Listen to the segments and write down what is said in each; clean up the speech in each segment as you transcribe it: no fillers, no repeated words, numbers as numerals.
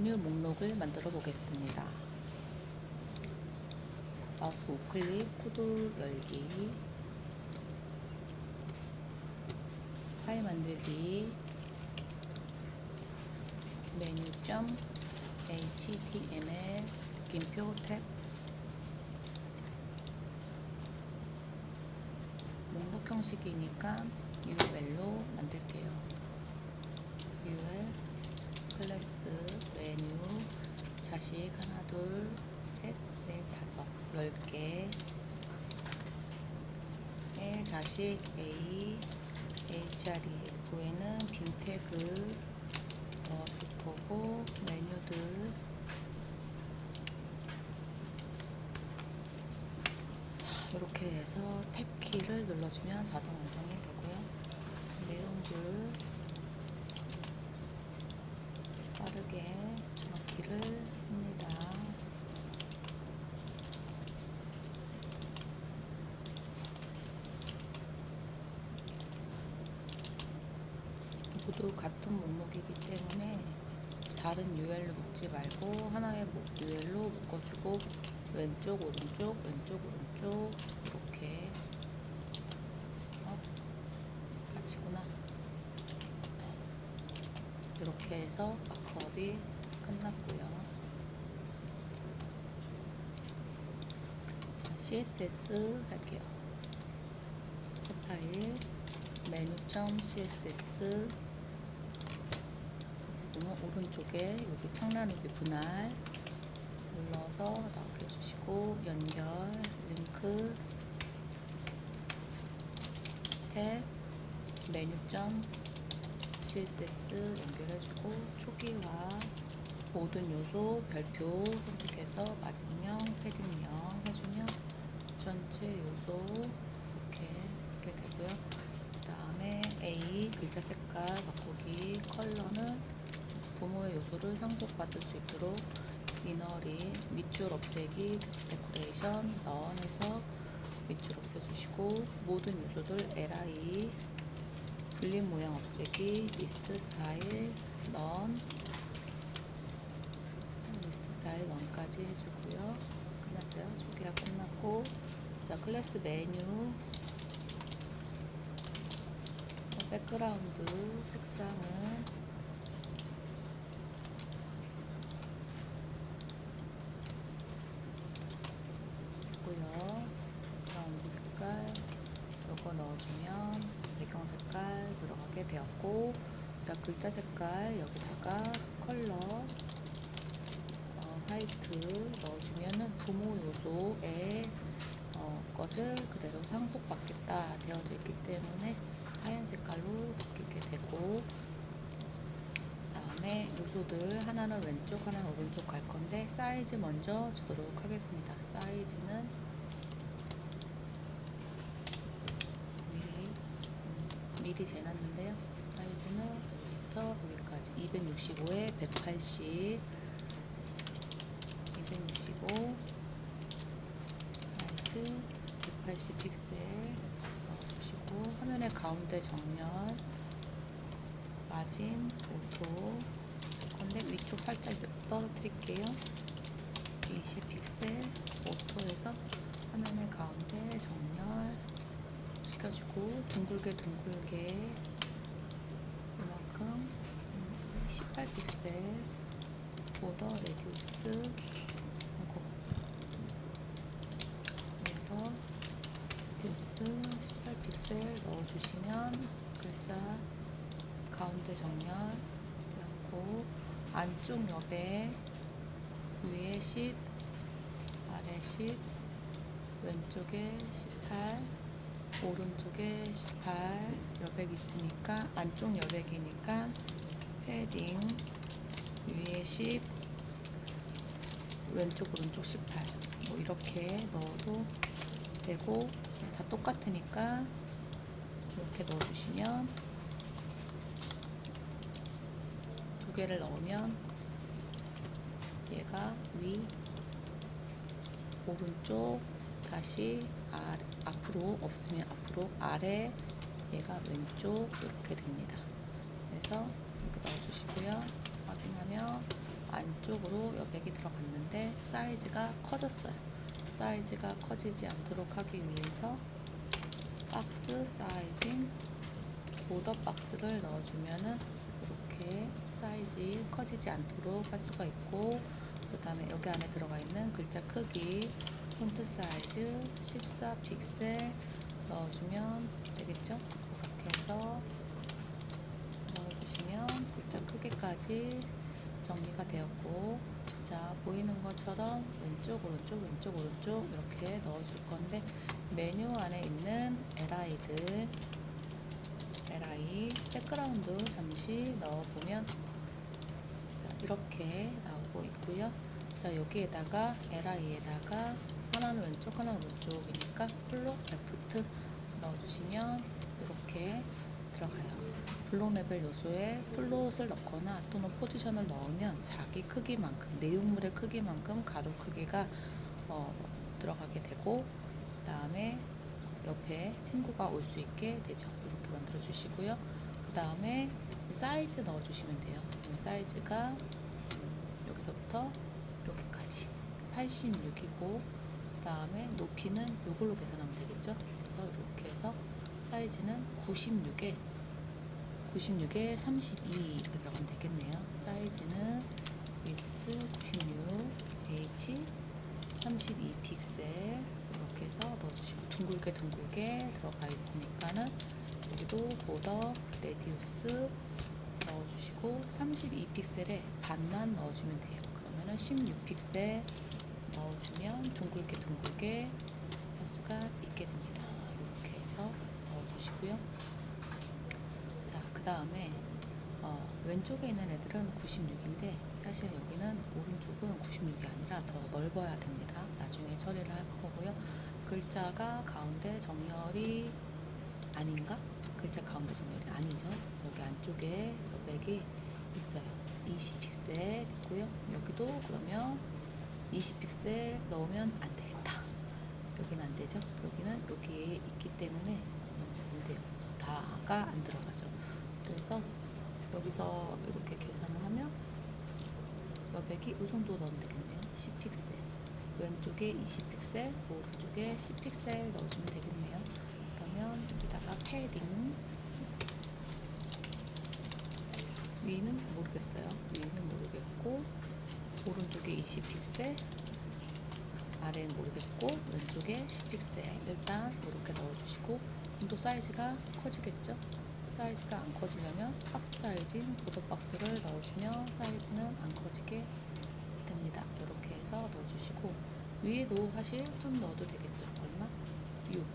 메뉴 목록을 만들어 보겠습니다. 마우스 우클릭, 코드 열기, 파일 만들기, 메뉴.html, 느낌표 탭, 목록 형식이니까 URL로 만들게요. URL, 클래스, 메뉴, 자식 하나, 둘, 셋, 넷, 다섯, 10개. 자식 A, href에는 빈 태그 넣어줄 거고, 메뉴들. 자, 이렇게 해서 탭 키를 눌러주면 자동 완성이 되고요. 내용들 빠르게 붙여넣기를 합니다. 모두 같은 목록이기 때문에 다른 URL로 묶지 말고 하나의 URL로 묶어주고, 왼쪽 오른쪽 왼쪽 오른쪽 이렇게 같이구나. 이렇게 해서 마크업이 끝났고요. 자, CSS 할게요. 새 파일 메뉴.css 오른쪽에 여기 창란후기 분할 눌러서 나오게 해주시고, 연결, 링크, 탭, 메뉴.css 연결해주고, 초기화, 모든 요소 별표 선택해서 맞은명, 패딩명 해주면 전체 요소 이렇게 되고요. 그 다음에 A 글자 색깔 바꾸기, 컬러는 부모의 요소를 상속받을 수 있도록 이너리, 밑줄 없애기, 텍스트 데코레이션, 넌 해서 밑줄 없애주시고, 모든 요소들 li, 분림 모양 없애기, 리스트 스타일, 넌, 리스트 스타일 넌까지 해주고요. 끝났어요. 초기화 끝났고, 자, 클래스 메뉴, 백그라운드 색상은 그라운드 색깔 요거 넣어주면 배경 색깔 들어가게 되었고, 자, 글자 색깔 여기다가 컬러 화이트 넣어주면은 부모 요소의 것을 그대로 상속받겠다 되어져 있기 때문에 하얀 색깔로 바뀌게 되고, 다음에 요소들 하나는 왼쪽 하나는 오른쪽 갈 건데 사이즈 먼저 주도록 하겠습니다. 사이즈는 미리 재놨는데요. 사이즈는 부터 여기까지 265에 180, 265 하이트 180 픽셀 넣어주시고, 화면의 가운데 정렬, 마진 오토 건데 위쪽 살짝 떨어뜨릴게요. 20 픽셀 오토에서 화면의 가운데 정렬 시켜주고, 둥글게 이만큼 18 픽셀 보더 레디우스, 보더 레디우스 18 픽셀 넣어주시면 글자 가운데 정렬 되었고, 안쪽 여백 위에 10, 아래 10, 왼쪽에 18, 오른쪽에 18, 여백 있으니까 안쪽 여백이니까 패딩 위에 10, 왼쪽 오른쪽 18, 뭐 이렇게 넣어도 되고, 다 똑같으니까 이렇게 넣어주시면, 두 개를 넣으면 얘가 위, 오른쪽, 다시 앞으로, 없으면 앞으로, 아래, 얘가 왼쪽 이렇게 됩니다. 그래서 이렇게 넣어주시고요. 확인하면 안쪽으로 여백이 들어갔는데 사이즈가 커졌어요. 사이즈가 커지지 않도록 하기 위해서 박스 사이즈인 보더 박스를 넣어주면은 이렇게 사이즈 커지지 않도록 할 수가 있고, 그 다음에 여기 안에 들어가 있는 글자 크기 폰트 사이즈 14픽셀 넣어주면 되겠죠. 이렇게 해서 넣어주시면 글자 크기까지 정리가 되었고, 자, 보이는 것처럼 왼쪽 오른쪽 왼쪽 오른쪽 이렇게 넣어줄 건데, 메뉴 안에 있는 LI 백그라운드 잠시 넣어보면 자, 이렇게 나오고 있고요. 자, 여기에다가 LI에다가 하나는 왼쪽 하나는 오른쪽이니까 플로 레프트 넣어주시면 이렇게 들어가요. 블록 레벨 요소에 플롯을 넣거나 또는 포지션을 넣으면 자기 크기만큼, 내용물의 크기만큼 가로 크기가 들어가게 되고, 그 다음에 옆에 친구가 올 수 있게 되죠. 이렇게 만들어 주시고요. 그 다음에 사이즈 넣어 주시면 돼요. 사이즈가 여기서부터 이렇게까지 86이고, 그 다음에 높이는 이걸로 계산하면 되겠죠. 그래서 이렇게 해서 사이즈는 96에 32 이렇게 들어가면 되겠네요. 사이즈는 width 96, h 32 픽셀 이렇게 해서 넣어주시고, 둥글게 들어가 있으니까는 여기도 보더 레디우스 넣어주시고 32 픽셀에 반만 넣어주면 돼요. 그러면은 16 픽셀 넣어주면 둥글게 할 수가 있게 됩니다. 이렇게 해서 넣어주시고요. 자, 그 다음에 왼쪽에 있는 애들은 96인데 사실 여기는 오른쪽은 96이 아니라 더 넓어야 됩니다. 나중에 처리를 할 거고요. 글자가 가운데 정렬이 아닌가? 글자 가운데 정렬이 아니죠. 저기 안쪽에 여백이 있어요. 20픽셀 있고요. 여기도 그러면 20픽셀 넣으면 안 되겠다. 여기는 안 되죠. 여기는 여기에 있기 때문에 안 돼요. 다가 안 들어가죠. 그래서 여기서 이렇게 계산을 하면 여백이 이 정도 넣으면 되겠네요. 10픽셀 왼쪽에 20픽셀 오른쪽에 10픽셀 넣어주면 되겠네요. 그러면 여기다가 패딩, 위는 모르겠어요. 위는 모르겠고, 오른쪽에 20픽셀, 아래는 모르겠고, 왼쪽에 10픽셀 일단 이렇게 넣어주시고, 또 사이즈가 커지겠죠. 사이즈가 안 커지려면 박스 사이즈인 보더 박스를 넣어주면 사이즈는 안 커지게 됩니다. 이렇게 해서 넣어주시고, 위에도 사실 좀 넣어도 되겠죠. 얼마? 6,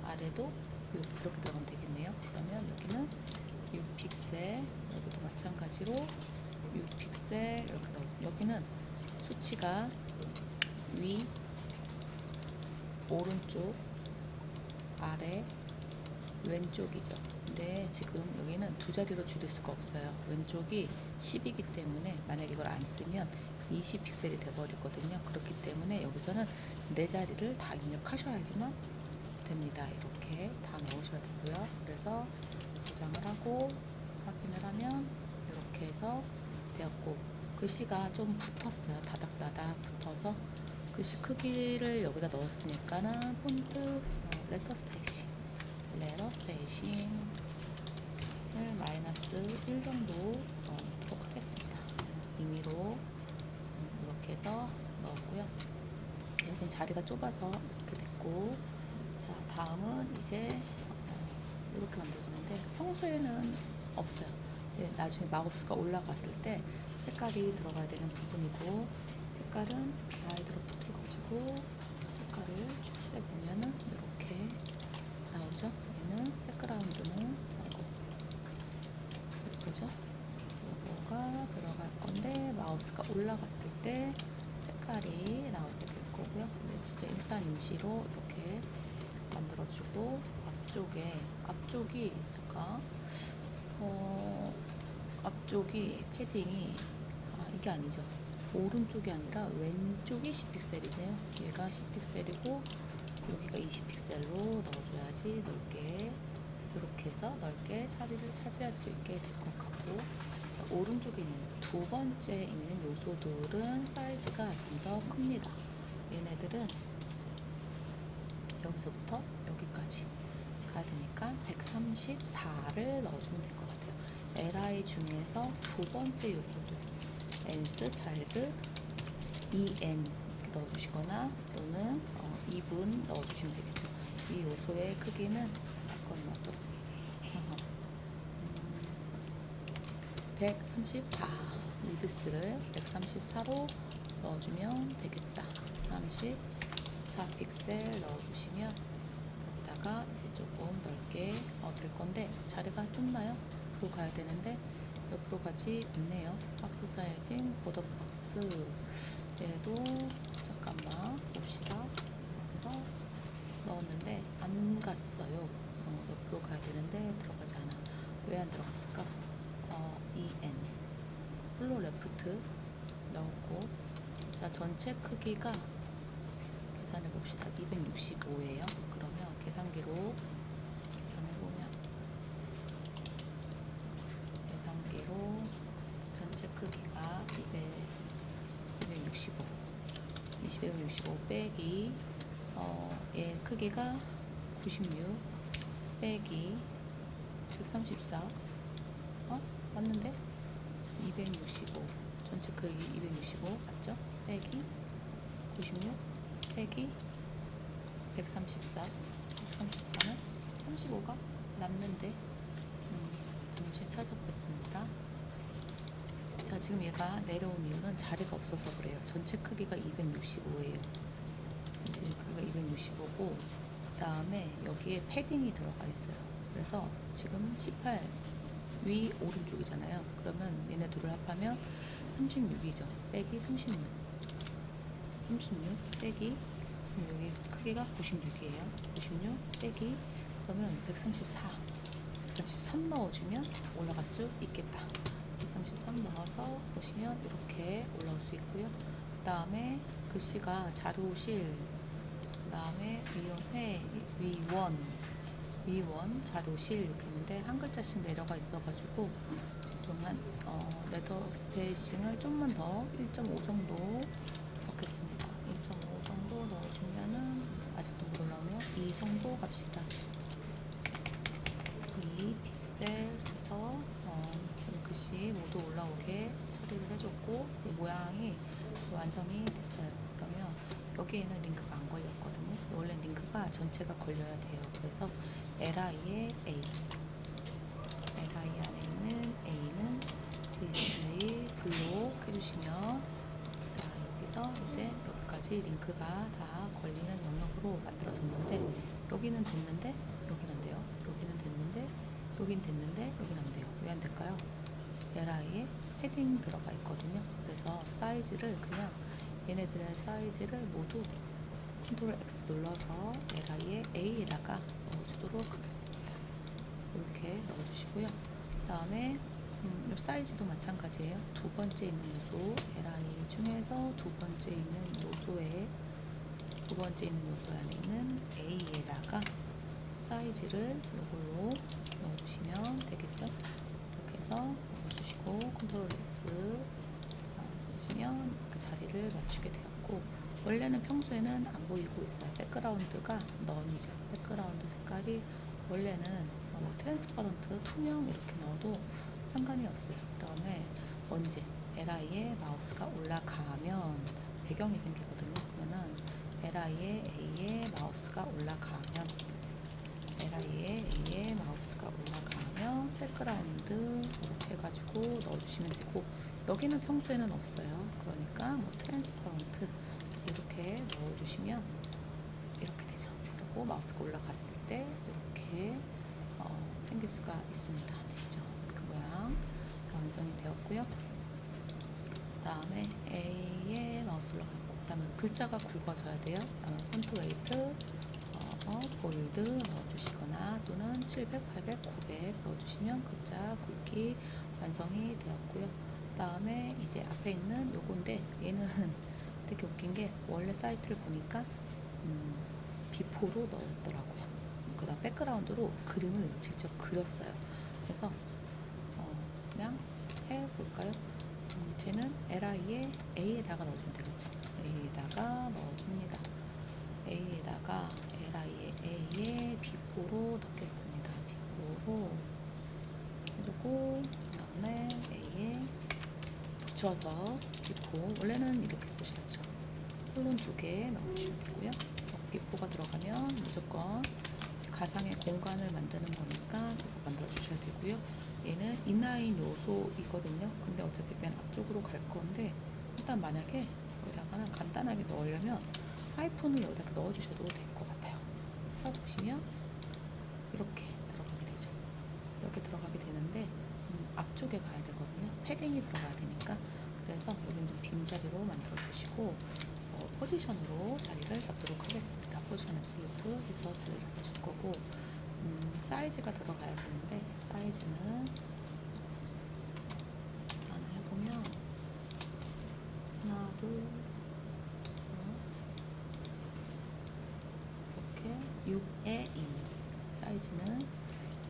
아래도 6 이렇게 들어가면 되겠네요. 그러면 여기는 6픽셀, 여기도 마찬가지로 6픽셀 이렇게 넣어. 여기는 수치가 위, 오른쪽, 아래, 왼쪽이죠. 근데 지금 여기는 두 자리로 줄일 수가 없어요. 왼쪽이 10이기 때문에 만약에 이걸 안 쓰면 20픽셀이 돼버리거든요. 그렇기 때문에 여기서는 네 자리를 다 입력하셔야지만 됩니다. 이렇게 다 넣으셔야 되고요. 그래서 저장을 하고 확인을 하면 이렇게 해서 되었고, 글씨가 좀 붙었어요. 다닥다닥 붙어서 글씨 크기를 여기다 넣었으니까는 폰트 레터 스페이싱을 -1 정도 넣도록 하겠습니다. 임의로 이렇게 해서 넣었고요. 여긴 자리가 좁아서 이렇게 됐고, 자, 다음은 이제 이렇게 만들어지는데 평소에는 없어요. 나중에 마우스가 올라갔을 때 색깔이 들어가야 되는 부분이고, 색깔은 아이드로프트 가지고 색깔을 추출해 보면은 이렇게 나오죠. 얘는 백그라운드는 예쁘죠? 요거가 들어갈 건데 마우스가 올라갔을 때 색깔이 나오게 될 거고요. 근데 진짜 일단 임시로 이렇게 만들어주고, 앞쪽이 잠깐 앞쪽이 패딩이 이게 아니죠. 오른쪽이 아니라 왼쪽이 10픽셀이네요. 얘가 10픽셀이고 여기가 20픽셀로 넣어줘야지 넓게, 이렇게 해서 넓게 자리를 차지할 수 있게 될 것 같고, 오른쪽에 있는 두 번째 있는 요소들은 사이즈가 좀 더 큽니다. 얘네들은 여기서부터 여기까지 가야 되니까 134를 넣어주면 될 것 같아요. LI 중에서 두 번째 요소들 ens, child, en 이렇게 넣어주시거나 또는 2분 넣어주시면 되겠죠. 이 요소의 크기는 잠깐만 134 위드스를 134로 넣어주면 되겠다. 34 픽셀 넣어주시면 여기다가 이제 조금 넓게 될 건데 자리가 좁나요? 옆으로 가야 되는데 옆으로 가지 않네요. 박스 사이징 보더 박스 얘도 잠깐만 봅시다. 그래서 넣었는데 안 갔어요. 옆으로 가야 되는데 들어가지 않아. 왜 안 들어갔을까? en 플로 레프트 넣었고 자 전체 크기가 계산해 봅시다. 265예요. 그러면 계산기로 계산해 보면 계산기로 전체 크기가 265 265 빼기 얘 크기가 96 빼기 134 맞는데? 265 전체 크기 265 맞죠? 빼기 96 빼기 134 134는 35가 남는데 잠시 찾아보겠습니다. 자 지금 얘가 내려온 이유는 자리가 없어서 그래요. 전체 크기가 265예요. 전체 크기가 265고 그 다음에 여기에 패딩이 들어가 있어요. 그래서 지금 18 위 오른쪽이잖아요. 그러면 얘네 둘을 합하면 36이죠. 빼기 36 빼기 지금 여기 크기가 96이에요. 96 빼기 그러면 133 넣어주면 올라갈 수 있겠다. 133 넣어서 보시면 이렇게 올라올 수 있고요. 그 다음에 글씨가 자료실 그 다음에 위원, 자료실 이렇게 있는데 한 글자씩 내려가 있어가지고 지금 한 레터 스페이싱을 좀만 더 1.5 정도 넣겠습니다. 1.5 정도 넣어주면은 아직도 못 올라오네요. 2 정도 갑시다. 2 픽셀 해서 지금 글씨 모두 올라오게 처리를 해줬고 이 모양이 완성이 됐어요. 그러면 여기에는 링크가 안 걸렸거든요. 원래 링크가 전체가 걸려야 돼요. 그래서 LI의 A LI 안에 있는 A는 디스플레이 블록 해주시면 자 여기서 이제 여기까지 링크가 다 걸리는 영역으로 만들어졌는데 여기는 됐는데 여기는 안 돼요. 여기는 됐는데 여긴 됐는데 여긴 안 돼요. 왜 안 될까요? LI에 패딩 들어가 있거든요. 그래서 사이즈를 그냥 얘네들의 사이즈를 모두 컨트롤 X 눌러서 LI의 A에다가 넣어주도록 하겠습니다. 이렇게 넣어주시고요. 그 다음에 이 사이즈도 마찬가지예요. 두 번째 있는 요소 LI 중에서 두 번째 있는 요소에 안에 있는 A에다가 사이즈를 이걸로 넣어주시면 되겠죠. 이렇게 해서 넣어주시고 컨트롤 S 넣으시면 그 자리를 맞추게 되었고 원래는 평소에는 안 보이고 있어요. 백그라운드가 넌이죠. 백그라운드 색깔이 원래는 트랜스퍼런트 투명 이렇게 넣어도 상관이 없어요. 그다음에 언제 LI에 마우스가 올라가면 배경이 생기거든요. 그러면 LI에 A에 마우스가 올라가면 백그라운드 이렇게 해가지고 넣어주시면 되고 여기는 평소에는 없어요. 그러니까 트랜스퍼런트 이렇게 넣어주시면 이렇게 되죠. 그리고 마우스가 올라갔을 때 이렇게 생길 수가 있습니다. 됐죠? 이렇게 모양 다 완성이 되었고요. 그 다음에 A에 마우스 올라갔고 그 다음에 글자가 굵어져야 돼요. 그 다음에 폰트 웨이트 볼드 넣어주시거나 또는 700, 800, 900 넣어주시면 글자 굵기 완성이 되었고요. 그 다음에 이제 앞에 있는 요건데 얘는 되게 웃긴 게 원래 사이트를 보니까 비포로 넣었더라고요. 그 다음 백그라운드로 그림을 직접 그렸어요. 그래서 그냥 탭 볼까요? 쟤는 LI에 A에다가 넣어주면 되겠죠. A에다가 넣어줍니다. A에다가 LI에 A에 B4로 넣겠습니다. B4로 해주고 그 다음에 A에 붙여서 B4 원래는 이렇게 쓰셔야죠. 홀론 2개 넣어주시면 되고요. B4가 들어가면 무조건 가상의 공간을 만드는 거니까 만들어 주셔야 되고요. 얘는 인라인 요소이거든요. 근데 어차피 맨 앞쪽으로 갈 건데 일단 만약에 여기다가 간단하게 넣으려면 하이픈을 여기다 넣어 주셔도 될 것 같아요. 그래서 보시면 이렇게 들어가게 되죠. 이렇게 들어가게 되는데 앞쪽에 가야 되거든요. 패딩이 들어가야 되니까. 그래서 여기는 좀 빈자리로 만들어 주시고 포지션으로 자리를 잡도록 하겠습니다. 포지션 앱솔루트 해서 자리를 잡아줄 거고 사이즈가 들어가야 되는데 사이즈는 계산을 해보면 하나, 둘, 이렇게 6에 2 사이즈는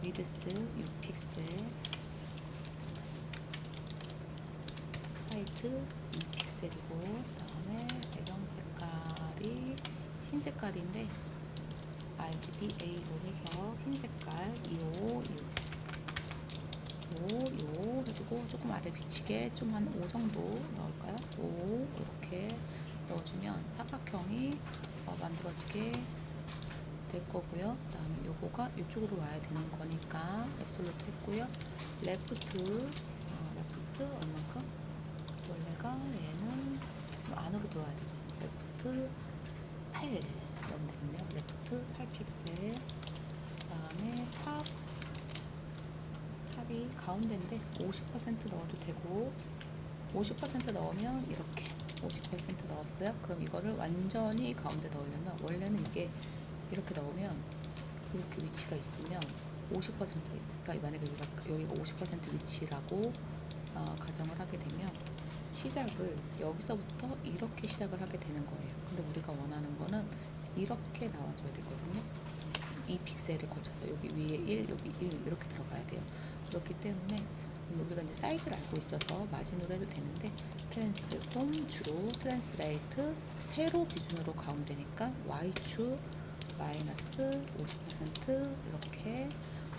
위드스 6픽셀 하이트 2픽셀이고 그 다음에 배경 색깔이 흰 색깔인데 RGB A로 해서 흰 색깔 2525 해주고 조금 아래 비치게 좀 한 5 정도 넣을까요? 5 이렇게 넣어주면 사각형이 만들어지게 될 거고요. 그 다음에 요거가 이쪽으로 와야 되는 거니까 앱솔루트 했고요. 레프트 얼만큼? 원래가 얘는 안으로 들어와야 되죠. 레프트 8 넣으면 되겠네요. 레프트 8픽셀 그 다음에 탑이 가운데인데 50% 넣어도 되고 50% 넣으면 이렇게 50% 넣었어요. 그럼 이거를 완전히 가운데 넣으려면 원래는 이게 이렇게 넣으면 이렇게 위치가 있으면 50%가 만약에 여기가 50% 위치라고 가정을 하게 되면 시작을 여기서부터 이렇게 시작을 하게 되는 거예요. 근데 우리가 원하는 거는 이렇게 나와줘야 되거든요. 이 픽셀을 거쳐서 여기 위에 1, 여기 1 이렇게 들어가야 돼요. 그렇기 때문에 우리가 이제 사이즈를 알고 있어서 마진으로 해도 되는데 트랜스폼 주로 트랜스레이트 세로 기준으로 가운데니까 Y축 마이너스 50% 이렇게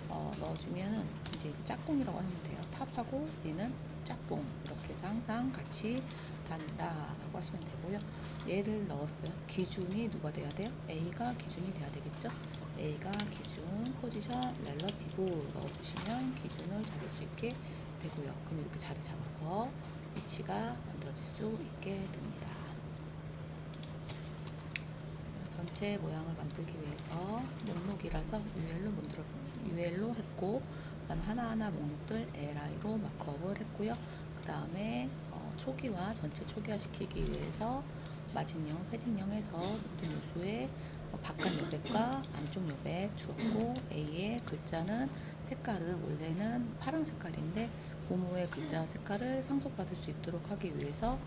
넣어주면 이제 짝꿍이라고 하면 돼요. 탑하고 얘는 짝꿍 이렇게 해서 항상 같이 다닌다라고 하시면 되고요. 얘를 넣었어요. 기준이 누가 돼야 돼요? A가 기준이 돼야 되겠죠? A가 기준 포지션 렐러티브 넣어주시면 기준을 잡을 수 있게 되고요. 그럼 이렇게 자리 잡아서 위치가 만들어질 수 있게 됩니다. 전체 모양을 만들기 위해서 목록이라서 UL로 했고 그 다음에 하나하나 목록들 LI로 마크업을 했고요. 그 다음에 초기화 전체 초기화 시키기 위해서 마진형, 패딩형 해서 모든 요소에 바깥 여백과 안쪽 여백 주었고 A의 글자는 색깔은 원래는 파란 색깔인데 부모의 글자 색깔을 상속받을 수 있도록 하기 위해서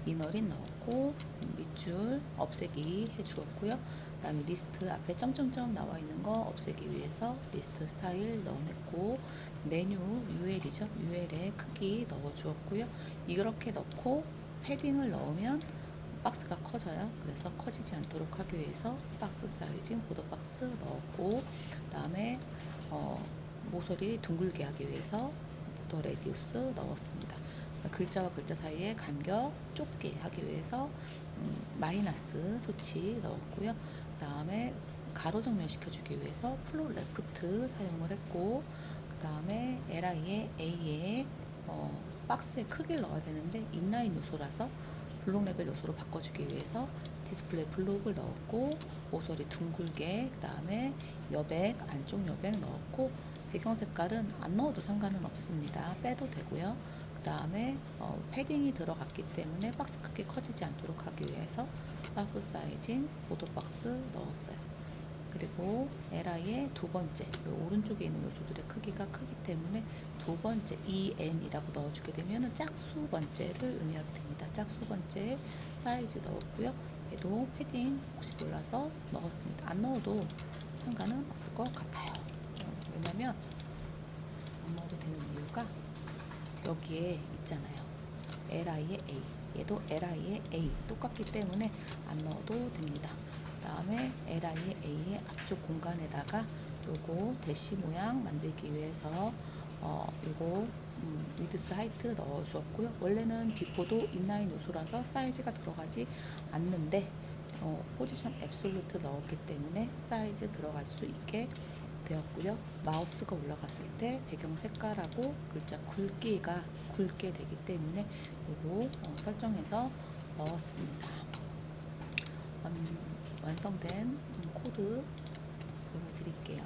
이너린 넣었고 밑줄 없애기 해주었고요. 그 다음에 리스트 앞에 점점점 나와 있는 거 없애기 위해서 리스트 스타일 넣어냈고 메뉴 UL이죠. UL의 크기 넣어주었고요. 이렇게 넣고 패딩을 넣으면 박스가 커져요. 그래서 커지지 않도록 하기 위해서 박스 사이징 보더 박스 넣었고 그 다음에 모서리 둥글게 하기 위해서 보더 레디우스 넣었습니다. 글자와 글자 사이의 간격 좁게 하기 위해서 마이너스 수치 넣었고요. 그 다음에 가로 정렬시켜주기 위해서 플로 레프트 사용을 했고 그 다음에 LI에 A에 박스의 크기를 넣어야 되는데 인라인 요소라서 블록 레벨 요소로 바꿔주기 위해서 디스플레이 블록을 넣었고 모서리 둥글게 그 다음에 여백 안쪽 여백 넣었고 배경 색깔은 안 넣어도 상관은 없습니다. 빼도 되고요. 그 다음에 패딩이 들어갔기 때문에 박스 크기 커지지 않도록 하기 위해서 박스 사이징 보도 박스 넣었어요. 그리고 LI의 두 번째 오른쪽에 있는 요소들의 크기가 크기 때문에 두 번째 EN이라고 넣어주게 되면 짝수 번째를 의미하게 됩니다. 짝수 번째 사이즈 넣었고요. 얘도 패딩 혹시 몰라서 넣었습니다. 안 넣어도 상관은 없을 것 같아요. 왜냐면 안 넣어도 되는 이유가 여기에 있잖아요. LI의 A. 얘도 LI의 A. 똑같기 때문에 안 넣어도 됩니다. 그 다음에 LI의 A의 앞쪽 공간에다가 요거 대시 모양 만들기 위해서 요거 위드스 하이트 넣어 주었고요. 원래는 비포도 인라인 요소라서 사이즈가 들어가지 않는데 포지션 앱솔루트 넣었기 때문에 사이즈 들어갈 수 있게 되었고요. 마우스가 올라갔을 때 배경 색깔하고 글자 굵기가 굵게 되기 때문에 요거 설정해서 넣었습니다. 완성된 코드 보여드릴게요.